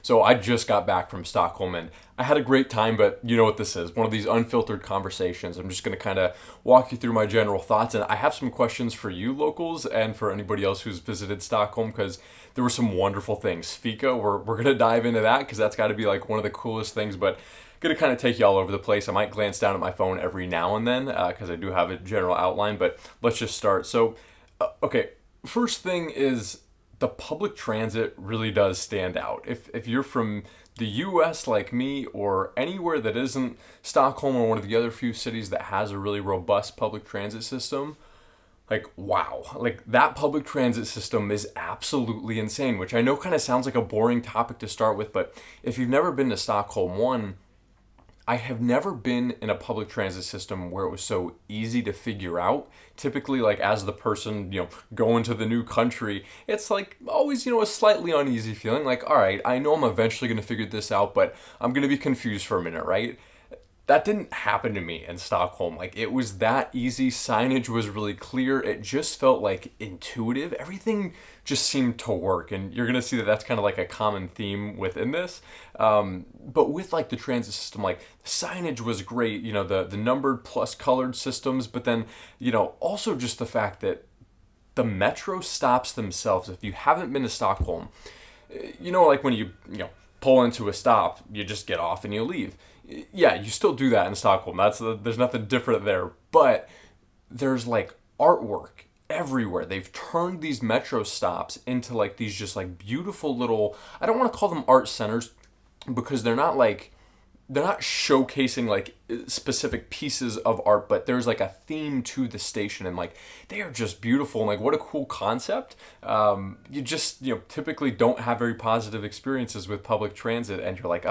So I just got back from Stockholm and I had a great time, but you know what this is, one of these unfiltered conversations. I'm just going to kind of walk you through my general thoughts, and I have some questions for you locals and for anybody else who's visited Stockholm because there were some wonderful things. FIKA, we're going to dive into that because that's got to be like one of the coolest things, but going to kind of take you all over the place. I might glance down at my phone every now and then because I do have a general outline, but let's just start. So, okay, first thing is the public transit really does stand out. If you're from the US like me or anywhere that isn't Stockholm or one of the other few cities that has a really robust public transit system, like wow, like that public transit system is absolutely insane, which I know kind of sounds like a boring topic to start with, but if you've never been to Stockholm, one, I have never been in a public transit system where it was so easy to figure out. Typically, like as the person, going to the new country, it's like always, a slightly uneasy feeling. Like, all right, I know I'm eventually going to figure this out, but I'm going to be confused for a minute, right? That didn't happen to me in Stockholm. Like it was that easy. Signage was really clear. It just felt like intuitive. Everything just seemed to work, and you're gonna see that that's kind of like a common theme within this. But with like the transit system, like signage was great. The numbered plus colored systems, but then also just the fact that the metro stops themselves. If you haven't been to Stockholm, like when you pull into a stop, you just get off and you leave. Yeah, you still do that in Stockholm. There's nothing different there, but there's like artwork everywhere. They've turned these metro stops into like these just like beautiful little, I don't want to call them art centers because they're not showcasing like specific pieces of art, but there's like a theme to the station, and like they are just beautiful, and like what a cool concept. You just typically don't have very positive experiences with public transit, and you're like,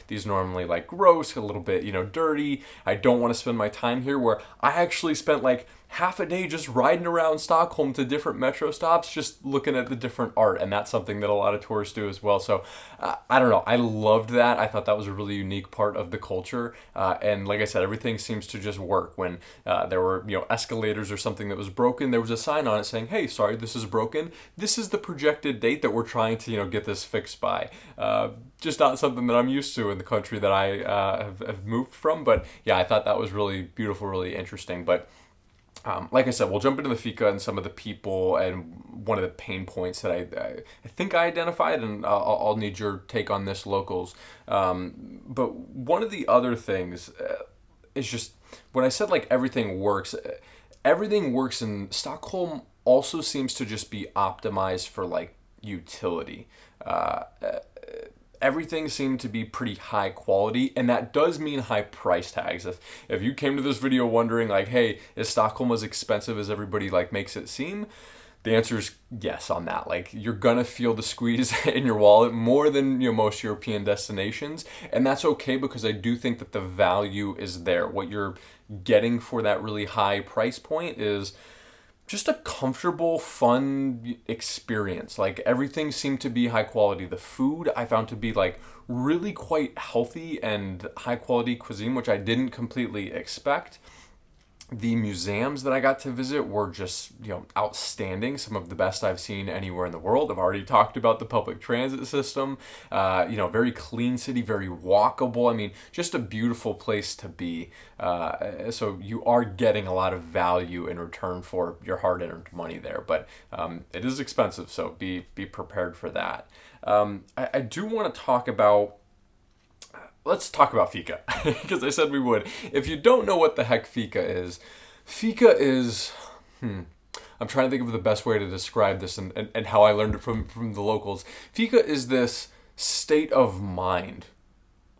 these normally like gross, a little bit dirty. I don't want to spend my time here. Where I actually spent like half a day just riding around Stockholm to different metro stops, just looking at the different art, and that's something that a lot of tourists do as well. So I don't know, I loved that. I thought that was a really unique part of the culture, and like I said, everything seems to just work. When there were escalators or something that was broken, there was a sign on it saying, "Hey, sorry, this is broken. This is the projected date that we're trying to get this fixed by." Just not something that I'm used to in the country that I have moved from. But yeah, I thought that was really beautiful, really interesting. But like I said, we'll jump into the FIKA and some of the people and one of the pain points that I think I identified, and I'll need your take on this, locals. But one of the other things is just when I said like everything works in Stockholm also seems to just be optimized for like utility. Everything seemed to be pretty high quality, and that does mean high price tags. If you came to this video wondering like, hey, is Stockholm as expensive as everybody like makes it seem? The answer is yes on that. Like you're gonna feel the squeeze in your wallet more than most European destinations, and that's okay because I do think that the value is there. What you're getting for that really high price point is just a comfortable, fun experience. Like everything seemed to be high quality. The food I found to be like really quite healthy and high quality cuisine, which I didn't completely expect. The museums that I got to visit were just, outstanding. Some of the best I've seen anywhere in the world. I've already talked about the public transit system. Very clean city, very walkable. I mean, just a beautiful place to be. So you are getting a lot of value in return for your hard-earned money there. But it is expensive, so be prepared for that. I do want to talk about. Let's talk about FIKA, because I said we would. If you don't know what the heck FIKA is, I'm trying to think of the best way to describe this and how I learned it from the locals. FIKA is this state of mind,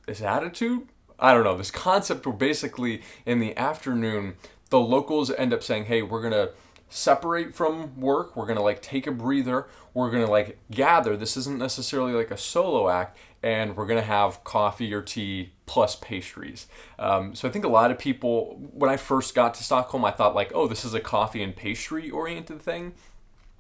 this attitude, I don't know, this concept where basically in the afternoon, the locals end up saying, hey, we're going to separate from work, we're going to like take a breather, we're going to like gather. This isn't necessarily like a solo act, and we're going to have coffee or tea plus pastries. So I think a lot of people, when I first got to Stockholm, I thought like, oh, this is a coffee and pastry oriented thing.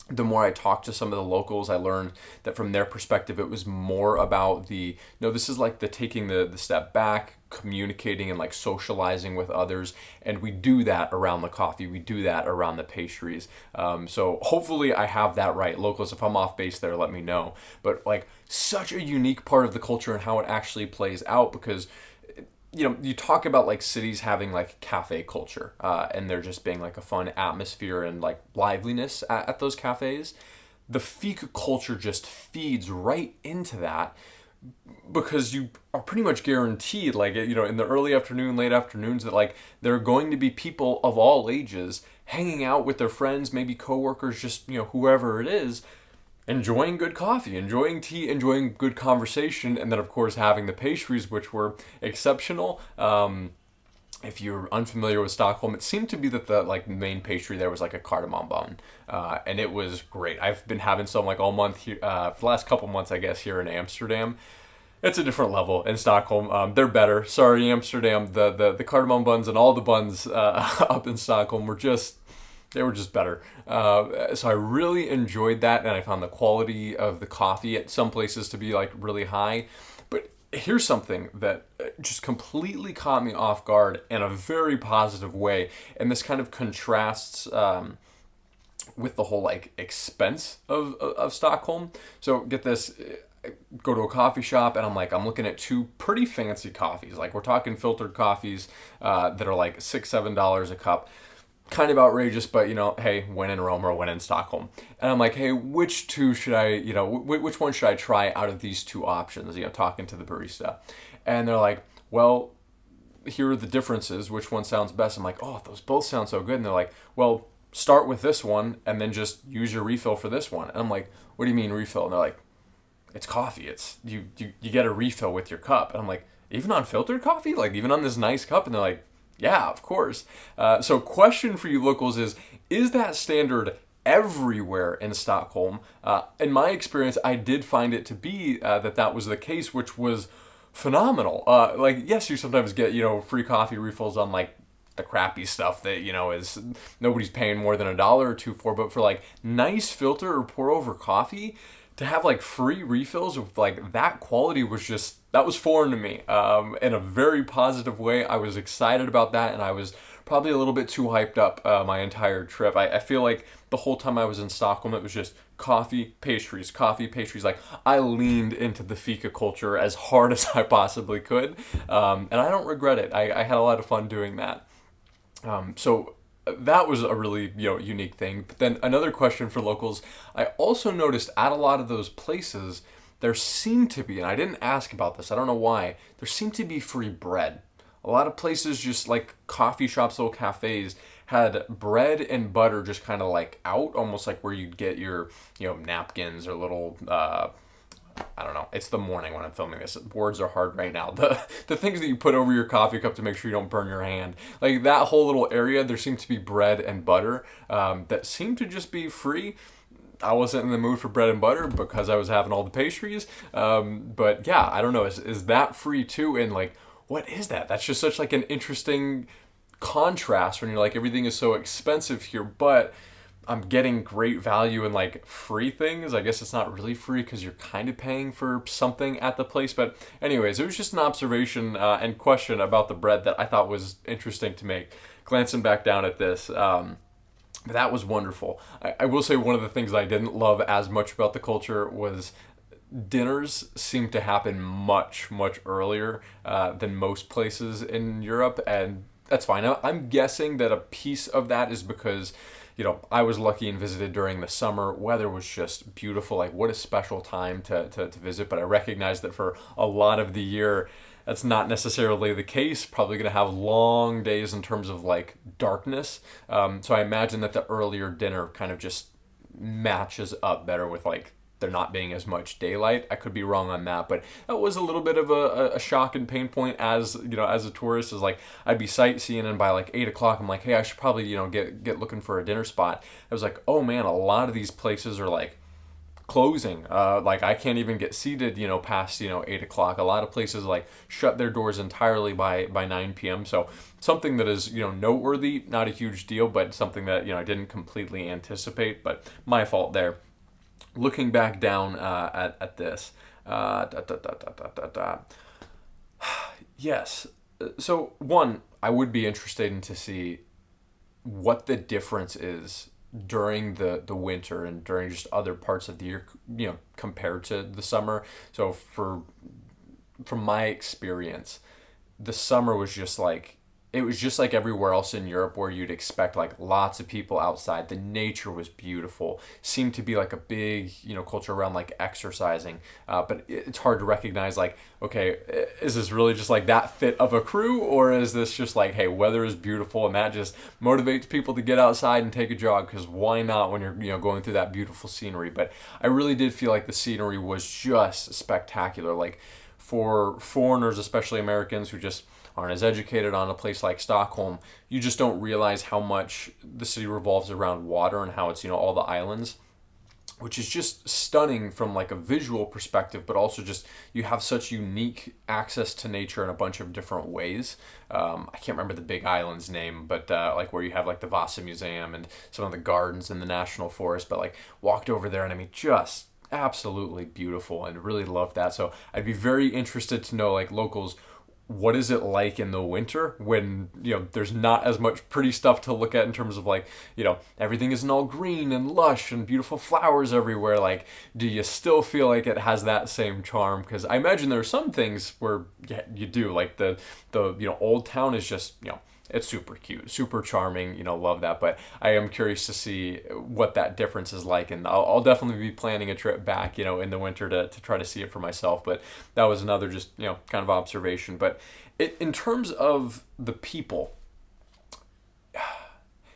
the more I talked to some of the locals, I learned that from their perspective, it was more about this is like the taking the step back, communicating and like socializing with others. And we do that around the coffee. We do that around the pastries. So hopefully I have that right. Locals, if I'm off base there, let me know. But like such a unique part of the culture and how it actually plays out, because you talk about like cities having like cafe culture, and there just being like a fun atmosphere and like liveliness at those cafes. The FIKA culture just feeds right into that, because you are pretty much guaranteed, like, in the early afternoon, late afternoons, that like there are going to be people of all ages hanging out with their friends, maybe coworkers, just whoever it is, enjoying good coffee, enjoying tea, enjoying good conversation, and then of course having the pastries, which were exceptional. If you're unfamiliar with Stockholm, it seemed to be that the like main pastry there was like a cardamom bun, and it was great. I've been having some like all month here, for the last couple months, I guess, here in Amsterdam. It's a different level in Stockholm. They're better. Sorry, Amsterdam. The cardamom buns and all the buns up in Stockholm were just better. So I really enjoyed that, and I found the quality of the coffee at some places to be like really high. But here's something that just completely caught me off guard in a very positive way, and this kind of contrasts with the whole like expense of Stockholm. So get this. Go to a coffee shop and I'm looking at two pretty fancy coffees. Like we're talking filtered coffees that are like $6-7 a cup. Kind of outrageous, but hey, when in Rome or when in Stockholm. And I'm like, hey, which two should I, which one should I try out of these two options? Talking to the barista. And they're like, well, here are the differences. Which one sounds best? I'm like, oh, those both sound so good. And they're like, well, start with this one and then just use your refill for this one. And I'm like, what do you mean refill? And they're like, it's coffee. It's you get a refill with your cup. And I'm like, even on filtered coffee? Like even on this nice cup? And they're like, yeah, of course. So question for you locals is that standard everywhere in Stockholm? In my experience, I did find it to be that was the case, which was phenomenal. Like, yes, you sometimes get, free coffee refills on like the crappy stuff that, is nobody's paying more than $1 or $2 for, but for like nice filter or pour over coffee, to have like free refills with like that quality that was foreign to me, in a very positive way. I was excited about that, and I was probably a little bit too hyped up my entire trip. I feel like the whole time I was in Stockholm, it was just coffee, pastries. Like I leaned into the FIKA culture as hard as I possibly could, and I don't regret it. I had a lot of fun doing that. So that was a really unique thing. But then another question for locals, I also noticed at a lot of those places there seemed to be, and I didn't ask about this, I don't know why, there seemed to be free bread. A lot of places, just like coffee shops, little cafes, had bread and butter just kind of like out, almost like where you'd get your napkins or little I don't know. It's the morning when I'm filming this. Words are hard right now. The things that you put over your coffee cup to make sure you don't burn your hand. Like that whole little area, there seemed to be bread and butter that seemed to just be free. I wasn't in the mood for bread and butter because I was having all the pastries. But yeah, I don't know. Is that free too? And like, what is that? That's just such like an interesting contrast when you're like, everything is so expensive here, but I'm getting great value in like free things. I guess it's not really free because you're kind of paying for something at the place. But anyways, it was just an observation and question about the bread that I thought was interesting to make. Glancing back down at this, that was wonderful. I will say one of the things I didn't love as much about the culture was dinners seem to happen much, much earlier than most places in Europe. And that's fine. I'm guessing that a piece of that is because I was lucky and visited during the summer. Weather was just beautiful. Like, what a special time to visit. But I recognize that for a lot of the year, that's not necessarily the case. Probably going to have long days in terms of like darkness. So I imagine that the earlier dinner kind of just matches up better with like there not being as much daylight. I could be wrong on that, but that was a little bit of a shock and pain point as as a tourist. Is like I'd be sightseeing and by like 8 o'clock I'm like, hey, I should probably get looking for a dinner spot. I was like, oh man, a lot of these places are like closing. Like I can't even get seated, past 8 o'clock. A lot of places like shut their doors entirely by 9 p.m. So something that is noteworthy, not a huge deal, but something that I didn't completely anticipate. But my fault there. Looking back down at this, da, da, da, da, da, da, da. Yes. So one, I would be interested in to see what the difference is during the winter and during just other parts of the year, compared to the summer. So from my experience, the summer was just like it was just like everywhere else in Europe where you'd expect like lots of people outside. The nature was beautiful. Seemed to be like a big, culture around like exercising. But it's hard to recognize like, okay, is this really just like that fit of a crew, or is this just like, hey, weather is beautiful and that just motivates people to get outside and take a jog? Because why not when you're going through that beautiful scenery? But I really did feel like the scenery was just spectacular. Like for foreigners, especially Americans who just aren't as educated on a place like Stockholm, you just don't realize how much the city revolves around water and how it's, all the islands, which is just stunning from like a visual perspective, but also just you have such unique access to nature in a bunch of different ways. I can't remember the big island's name, but like where you have like the Vasa Museum and some of the gardens in the National Forest, but like walked over there and I mean, just absolutely beautiful and really loved that. So I'd be very interested to know, like, locals, what is it like in the winter when there's not as much pretty stuff to look at in terms of like everything isn't all green and lush and beautiful flowers everywhere? Like, do you still feel like it has that same charm? Because I imagine there are some things where you do, like the old town is just it's super cute, super charming, love that. But I am curious to see what that difference is like. And I'll definitely be planning a trip back, in the winter to try to see it for myself. But that was another just, kind of observation. But in terms of the people,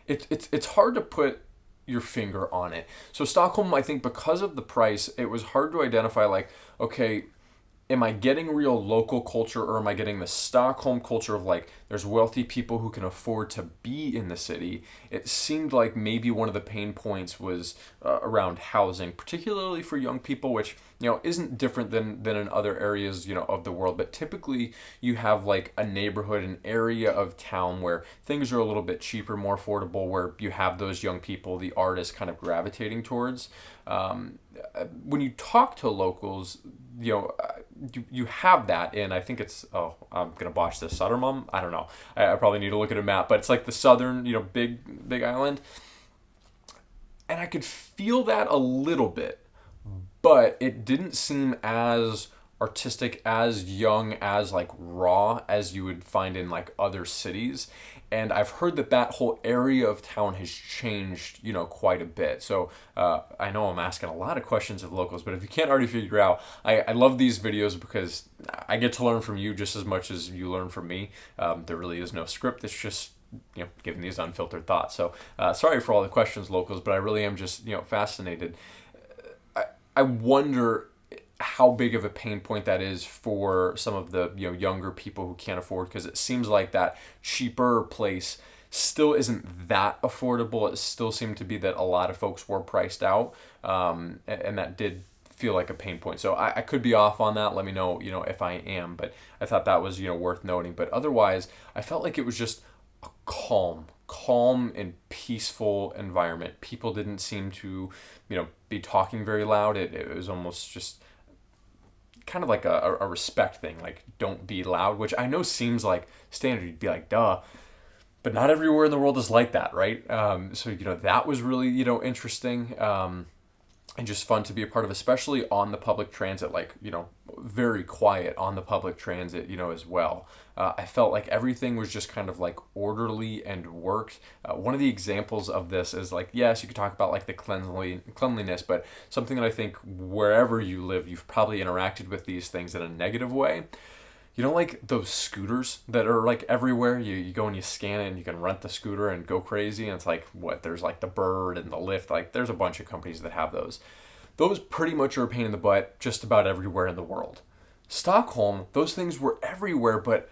it's hard to put your finger on it. So Stockholm, I think because of the price, it was hard to identify like, okay, am I getting real local culture, or am I getting the Stockholm culture of like there's wealthy people who can afford to be in the city? It seemed like maybe one of the pain points was around housing, particularly for young people, which isn't different than in other areas of the world. But typically you have like a neighborhood, an area of town where things are a little bit cheaper, more affordable, where you have those young people, the artists, kind of gravitating towards. When you talk to locals, you have that in, I think it's, I'm gonna botch this, Södermalm. I don't know. I probably need to look at a map, but it's like the southern, big island, and I could feel that a little bit, but it didn't seem as artistic, as young, as like raw as you would find in like other cities. And I've heard that whole area of town has changed, quite a bit. So I know I'm asking a lot of questions of locals, but if you can't already figure out, I love these videos because I get to learn from you just as much as you learn from me. There really is no script. It's just, giving these unfiltered thoughts. So sorry for all the questions, locals, but I really am just, fascinated. I wonder how big of a pain point that is for some of the younger people who can't afford, because it seems like that cheaper place still isn't that affordable. It still seemed to be that a lot of folks were priced out, and that did feel like a pain point. So I could be off on that. Let me know if I am, but I thought that was worth noting. But otherwise, I felt like it was just a calm and peaceful environment. People didn't seem to be talking very loud. It was almost just kind of like a respect thing, like don't be loud, which I know seems like standard. You'd be like, duh, but not everywhere in the world is like that, right? So that was really interesting, and just fun to be a part of, especially on the public transit, like very quiet on the public transit, as well. I felt like everything was just kind of like orderly and worked. One of the examples of this is like, yes, you could talk about like the cleanliness, but something that I think wherever you live, you've probably interacted with these things in a negative way. Like those scooters that are like everywhere. You go and you scan it and you can rent the scooter and go crazy. And it's like, there's like the Bird and the Lyft. Like there's a bunch of companies that have those. Those pretty much are a pain in the butt just about everywhere in the world. Stockholm, those things were everywhere, but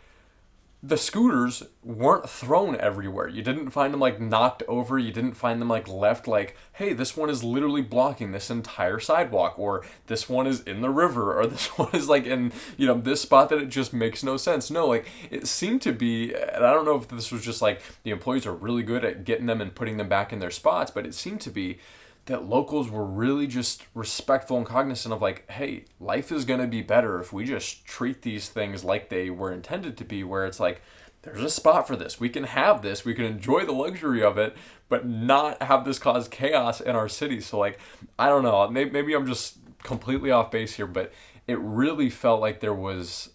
the scooters weren't thrown everywhere. You didn't find them like knocked over. You didn't find them like left like, hey, this one is literally blocking this entire sidewalk, or this one is in the river, or this one is like in, this spot that it just makes no sense. No, like it seemed to be, and I don't know if this was just like the employees are really good at getting them and putting them back in their spots, but it seemed to be that locals were really just respectful and cognizant of like, hey, life is going to be better if we just treat these things like they were intended to be, where it's like, there's a spot for this. We can have this. We can enjoy the luxury of it, but not have this cause chaos in our city. So like, I don't know, maybe I'm just completely off base here, but it really felt like there was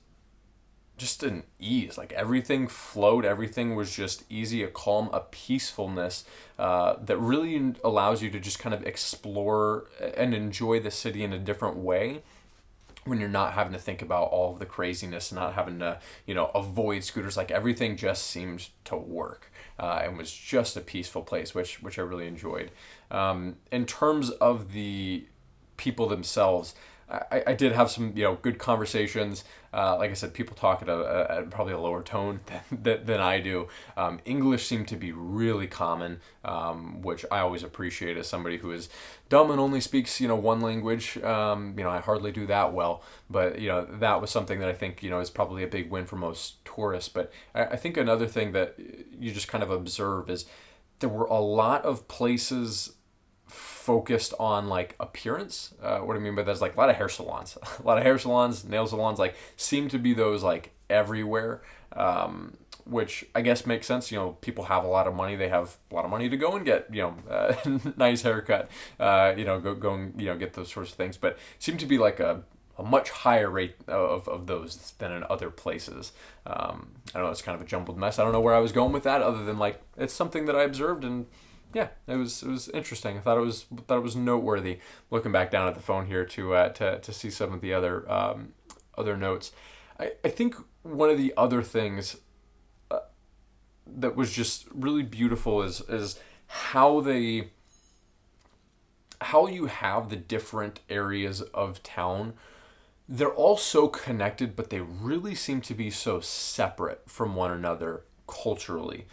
just an ease. Like everything flowed, everything was just easy, a calm, a peacefulness that really allows you to just kind of explore and enjoy the city in a different way when you're not having to think about all of the craziness, not having to, avoid scooters. Like everything just seemed to work and was just a peaceful place, which I really enjoyed. In terms of the people themselves, I did have some good conversations. Like I said, people talk at probably a lower tone than I do. English seemed to be really common, which I always appreciate as somebody who is dumb and only speaks one language. I hardly do that well, but that was something that I think is probably a big win for most tourists. But I think another thing that you just kind of observe is there were a lot of places focused on like appearance. What I mean by that is like a lot of hair salons, nail salons, like seem to be those like everywhere, which I guess makes sense. People have a lot of money. They have a lot of money to go and get, nice haircut, go and, get those sorts of things. But seem to be like a much higher rate of those than in other places. I don't know, it's kind of a jumbled mess. I don't know where I was going with that other than like, it's something that I observed, and yeah, it was interesting. I thought it was noteworthy. Looking back down at the phone here to see some of the other notes. I think one of the other things that was just really beautiful is how you have the different areas of town. They're all so connected, but they really seem to be so separate from one another culturally.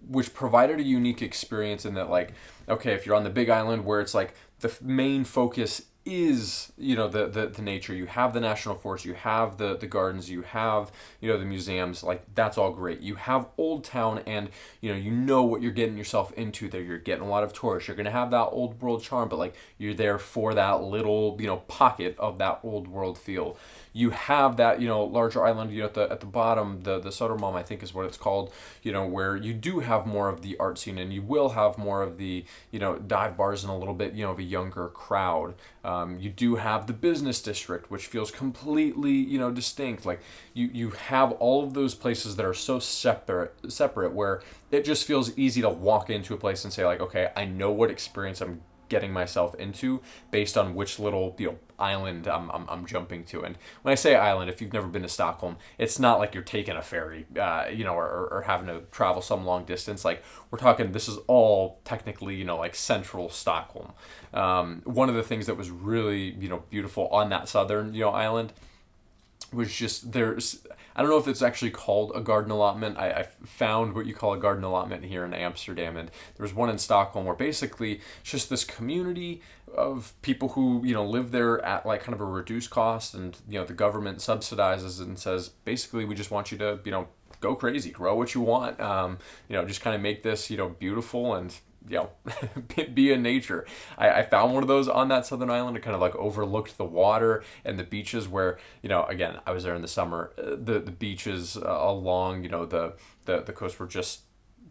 Which provided a unique experience in that, like, okay, if you're on the Big Island where it's like the main focus is, the nature, you have the national forest, you have the gardens, you have, the museums, like that's all great. You have Old Town, and, you know what you're getting yourself into there. You're getting a lot of tourists. You're going to have that old world charm, but like you're there for that little, pocket of that old world feel. You have that, larger island, at the bottom, the Sodermalm, I think is what it's called, where you do have more of the art scene, and you will have more of the, dive bars and a little bit, of a younger crowd. You do have the business district, which feels completely, distinct. Like you have all of those places that are so separate where it just feels easy to walk into a place and say like, okay, I know what experience I'm getting myself into based on which little island I'm jumping to. And when I say island, if you've never been to Stockholm, it's not like you're taking a ferry or having to travel some long distance. Like we're talking, this is all technically like central Stockholm. One of the things that was really beautiful on that southern island was just I don't know if it's actually called a garden allotment. I found what you call a garden allotment here in Amsterdam, and there was one in Stockholm where basically it's just this community of people who live there at like kind of a reduced cost, and the government subsidizes and says basically we just want you to go crazy, grow what you want, just kind of make this beautiful and be in nature. I found one of those on that southern island. It kind of like overlooked the water and the beaches where, again, I was there in the summer. The beaches along, the coast were just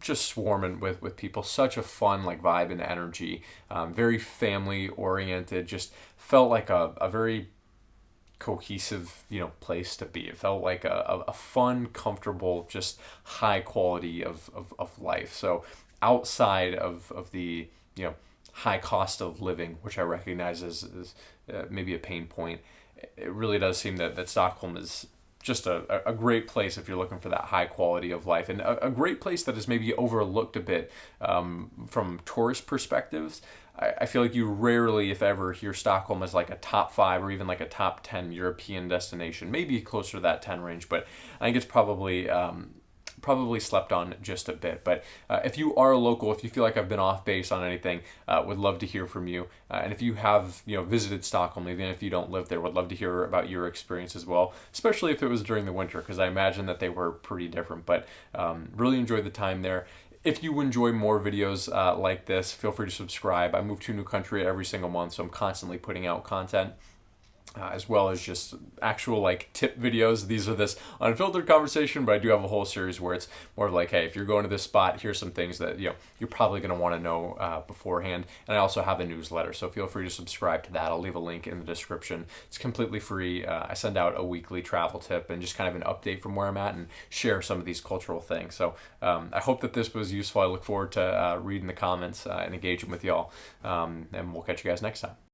swarming with people. Such a fun like vibe and energy. Very family oriented. Just felt like a very cohesive place to be. It felt like a fun, comfortable, just high quality of life. So outside of the high cost of living, which I recognize is maybe a pain point, it really does seem that Stockholm is just a great place if you're looking for that high quality of life, and a great place that is maybe overlooked a bit from tourist perspectives. I feel like you rarely, if ever, hear Stockholm as like a top 5 or even like a top 10 European destination. Maybe closer to that 10 range, but I think it's probably slept on just a bit. But if you are a local, if you feel like I've been off base on anything, would love to hear from you. And if you have visited Stockholm, even if you don't live there, would love to hear about your experience as well, especially if it was during the winter, because I imagine that they were pretty different. But really enjoyed the time there. If you enjoy more videos like this, feel free to subscribe. I move to a new country every single month, so I'm constantly putting out content. As well as just actual like tip videos. These are this unfiltered conversation, but I do have a whole series where it's more of like, hey, if you're going to this spot, here's some things that you're probably going to want to know beforehand. And I also have a newsletter, so feel free to subscribe to that. I'll leave a link in the description. It's completely free. I send out a weekly travel tip and just kind of an update from where I'm at and share some of these cultural things. So I hope that this was useful. I look forward to reading the comments and engaging with y'all. And we'll catch you guys next time.